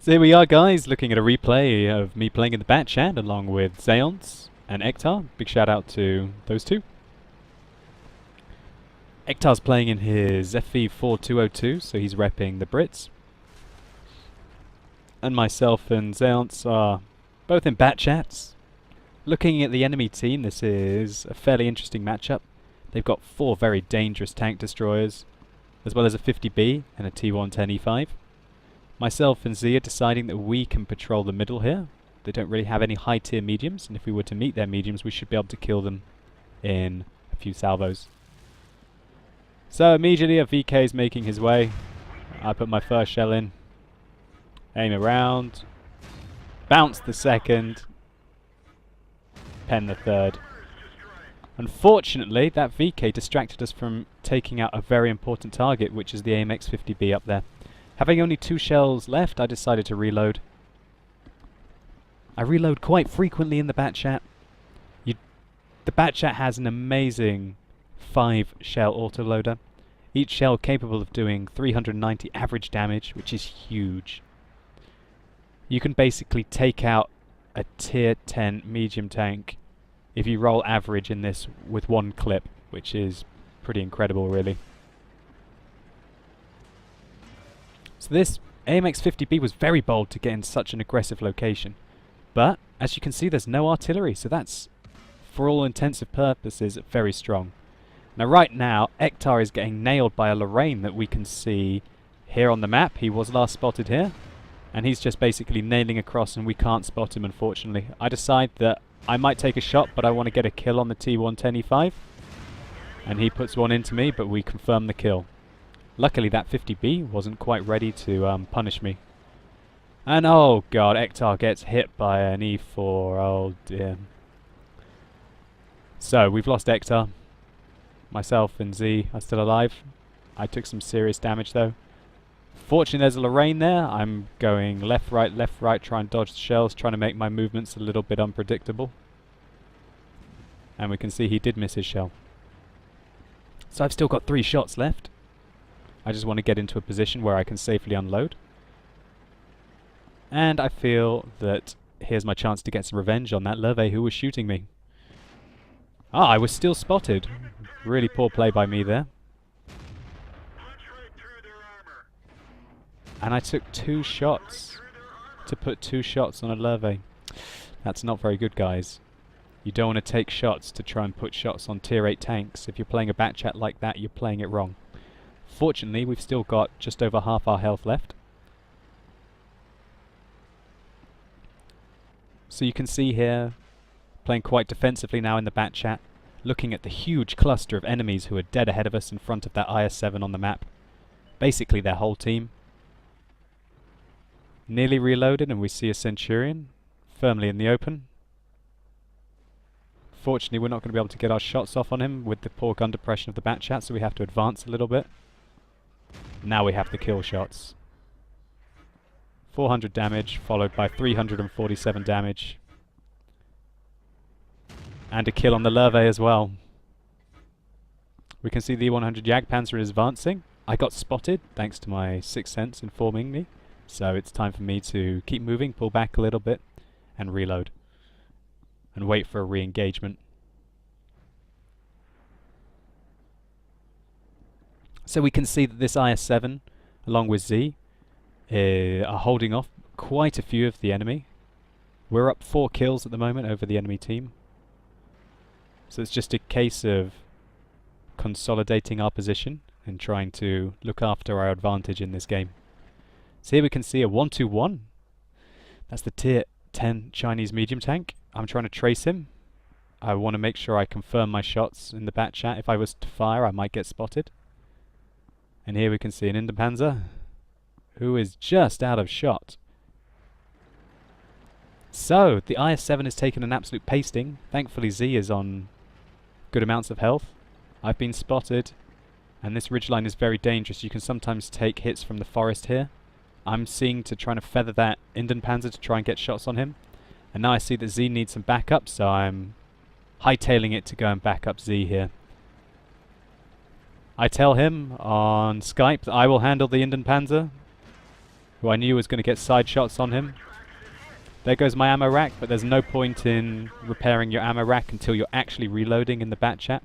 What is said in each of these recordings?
So here we are, guys, looking at a replay of me playing in the BatChat along with Zeonts and Ektar. Big shout out to those two. Ektar's playing in his FV4202, so he's repping the Brits. And myself and Zeonts are both in BatChats. Looking at the enemy team, this is a fairly interesting matchup. They've got 4 very dangerous tank destroyers, as well as a 50B and a T110E5. Myself and Z are deciding that we can patrol the middle here. They don't really have any high tier mediums, and if we were to meet their mediums, we should be able to kill them in a few salvos. So immediately a VK is making his way. I put my first shell in, aim around, bounce the second, pen the third. Unfortunately, that VK distracted us from taking out a very important target, which is the AMX-50B up there. Having only 2 shells left, I decided to reload. I reload quite frequently in the BatChat. The BatChat has an amazing 5 shell autoloader. Each shell capable of doing 390 average damage, which is huge. You can basically take out a tier 10 medium tank if you roll average in this with 1 clip, which is pretty incredible, really. So this AMX-50B was very bold to get in such an aggressive location. But, as you can see, there's no artillery, so that's, for all intensive purposes, very strong. Now right now, Ektar is getting nailed by a Lorraine that we can see here on the map. He was last spotted here, and he's just basically nailing across and we can't spot him, unfortunately. I decide that I might take a shot, but I want to get a kill on the T110E5. And he puts one into me, but we confirm the kill. Luckily that 50B wasn't quite ready to punish me. And oh god, Ektar gets hit by an E4, oh dear. So we've lost Ektar. Myself and Z are still alive. I took some serious damage though. Fortunately there's a Lorraine there. I'm going left, right, trying to dodge the shells, trying to make my movements a little bit unpredictable. And we can see he did miss his shell. So I've still got 3 shots left. I just want to get into a position where I can safely unload. And I feel that here's my chance to get some revenge on that Leve who was shooting me. Ah, I was still spotted. Really poor play by me there. And I took 2 shots to put 2 shots on a Leve. That's not very good, guys. You don't want to take shots to try and put shots on tier 8 tanks. If you're playing a BatChat like that, you're playing it wrong. Fortunately, we've still got just over half our health left. So you can see here, playing quite defensively now in the BatChat, looking at the huge cluster of enemies who are dead ahead of us in front of that IS-7 on the map. Basically their whole team. Nearly reloaded and we see a Centurion firmly in the open. Fortunately, we're not going to be able to get our shots off on him with the poor gun depression of the BatChat, so we have to advance a little bit. Now we have the kill shots. 400 damage, followed by 347 damage. And a kill on the Leve as well. We can see the E100 Jagdpanzer is advancing. I got spotted, thanks to my sixth sense informing me. So it's time for me to keep moving, pull back a little bit, and reload. And wait for a re-engagement. So we can see that this IS-7, along with Z, are holding off quite a few of the enemy. We're up 4 kills at the moment over the enemy team. So it's just a case of consolidating our position and trying to look after our advantage in this game. So here we can see a 121. That's the tier 10 Chinese medium tank. I'm trying to trace him. I want to make sure I confirm my shots in the BatChat. If I was to fire, I might get spotted. And here we can see an Inderpanzer who is just out of shot. So, the IS-7 has taken an absolute pasting. Thankfully Z is on good amounts of health. I've been spotted, and this ridgeline is very dangerous. You can sometimes take hits from the forest here. I'm seeing to try to feather that Inderpanzer to try and get shots on him. And now I see that Z needs some backup, so I'm hightailing it to go and back up Z here. I tell him on Skype that I will handle the Inderpanzer. who I knew was going to get side shots on him. There goes my ammo rack, but there's no point in repairing your ammo rack until you're actually reloading in the BatChat.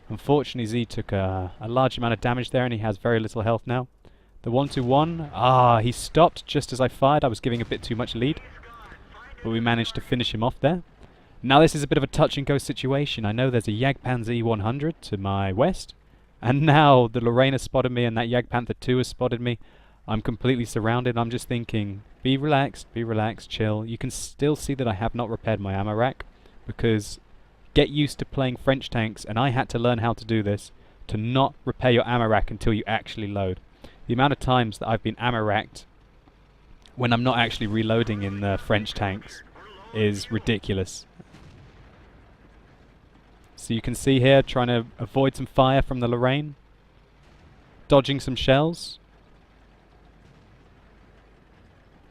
Unfortunately, Z took a large amount of damage there, and he has very little health now. The 1-2-1, he stopped just as I fired. I was giving a bit too much lead, but we managed to finish him off there. Now this is a bit of a touch and go situation. I know there's a Jagdpanzer E100 to my west, and now the Lorraine has spotted me and that Jagdpanther 2 has spotted me. I'm completely surrounded. I'm just thinking, be relaxed, chill. You can still see that I have not repaired my ammo rack, because get used to playing French tanks, and I had to learn how to do this, to not repair your ammo rack until you actually load. The amount of times that I've been ammo racked when I'm not actually reloading in the French tanks is ridiculous. So you can see here, trying to avoid some fire from the Lorraine, dodging some shells,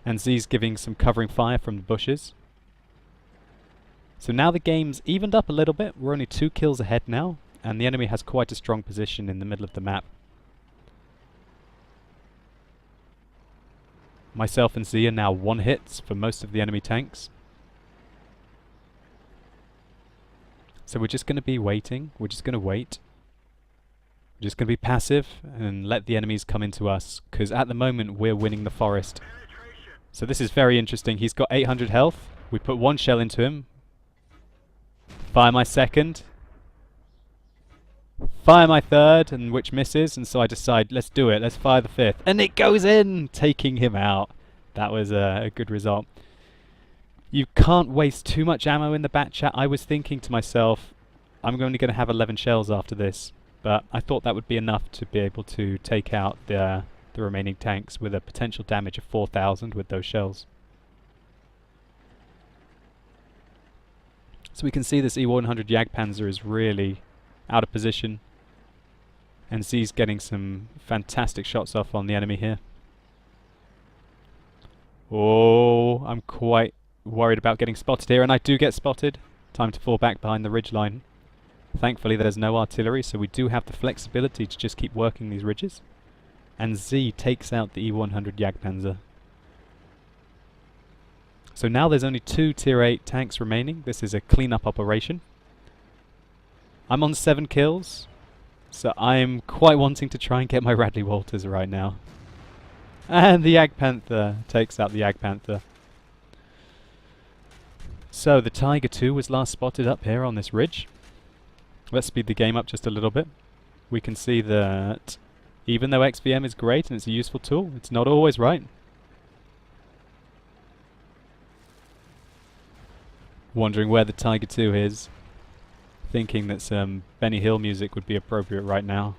and Z's giving some covering fire from the bushes. So now the game's evened up a little bit. We're only 2 kills ahead now, and the enemy has quite a strong position in the middle of the map. Myself and Z are now 1 hits for most of the enemy tanks. So we're just going to be waiting. We're just going to wait. We're just going to be passive and let the enemies come into us, because at the moment we're winning the forest. So this is very interesting. He's got 800 health. We put 1 shell into him. Fire my second. Fire my third, and which misses, and so I decide, let's do it. Let's fire the 5th. And it goes in, taking him out. That was a good result. You can't waste too much ammo in the BatChat. I was thinking to myself, I'm only going to have 11 shells after this, but I thought that would be enough to be able to take out the remaining tanks with a potential damage of 4,000 with those shells. So we can see this E100 Jagdpanzer is really out of position, and Z's getting some fantastic shots off on the enemy here. Oh, I'm quite worried about getting spotted here, and I do get spotted. Time to fall back behind the ridgeline. Thankfully there's no artillery, so we do have the flexibility to just keep working these ridges. And Z takes out the E100 Jagdpanzer. So now there's only 2 tier 8 tanks remaining. This is a cleanup operation. I'm on 7 kills, so I'm quite wanting to try and get my Radley Walters right now. And the Jagdpanther takes out the Jagdpanther. So the Tiger 2 was last spotted up here on this ridge. Let's speed the game up just a little bit. We can see that even though XVM is great and it's a useful tool, it's not always right. Wondering where the Tiger 2 is. Thinking that some Benny Hill music would be appropriate right now.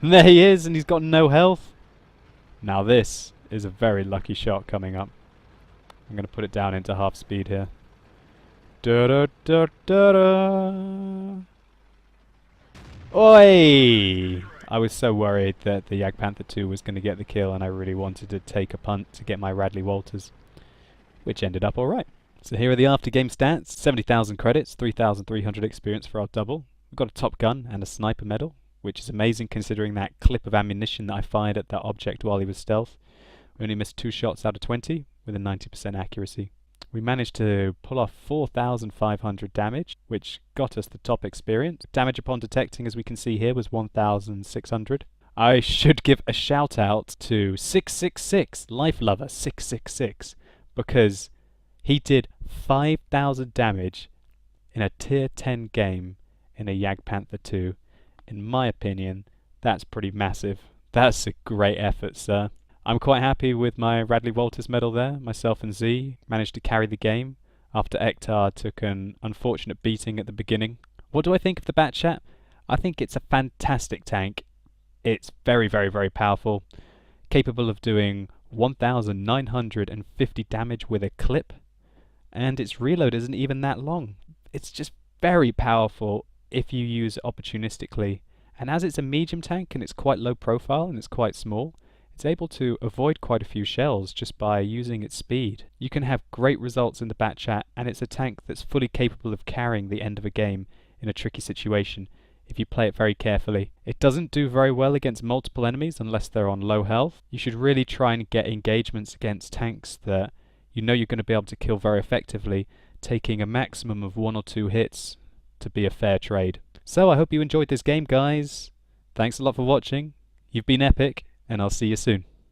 And there he is, and he's got no health. Now this is a very lucky shot coming up. I'm going to put it down into half speed here. Da da da da da. Oi! I was so worried that the Jagdpanther 2 was going to get the kill, and I really wanted to take a punt to get my Radley Walters, which ended up alright. So here are the after game stats. 70,000 credits, 3,300 experience for our double. We've got a top gun and a sniper medal, which is amazing considering that clip of ammunition that I fired at that object while he was stealth. We only missed 2 shots out of 20 with a 90% accuracy. We managed to pull off 4,500 damage, which got us the top experience. Damage upon detecting, as we can see here, was 1,600. I should give a shout out to 666, Life Lover 666, because he did 5,000 damage in a tier 10 game in a Jagdpanther 2. In my opinion, that's pretty massive. That's a great effort, sir. I'm quite happy with my Radley Walters medal there. Myself and Z managed to carry the game after Ektar took an unfortunate beating at the beginning. What do I think of the BatChat? I think it's a fantastic tank. It's very, very, very powerful. Capable of doing 1,950 damage with a clip. And its reload isn't even that long. It's just very powerful if you use it opportunistically. And as it's a medium tank and it's quite low profile and it's quite small, it's able to avoid quite a few shells just by using its speed. You can have great results in the BatChat, and it's a tank that's fully capable of carrying the end of a game in a tricky situation. if you play it very carefully. It doesn't do very well against multiple enemies unless they're on low health. You should really try and get engagements against tanks that you know you're going to be able to kill very effectively, taking a maximum of 1 or 2 hits to be a fair trade. So I hope you enjoyed this game, guys. Thanks a lot for watching. You've been epic, and I'll see you soon.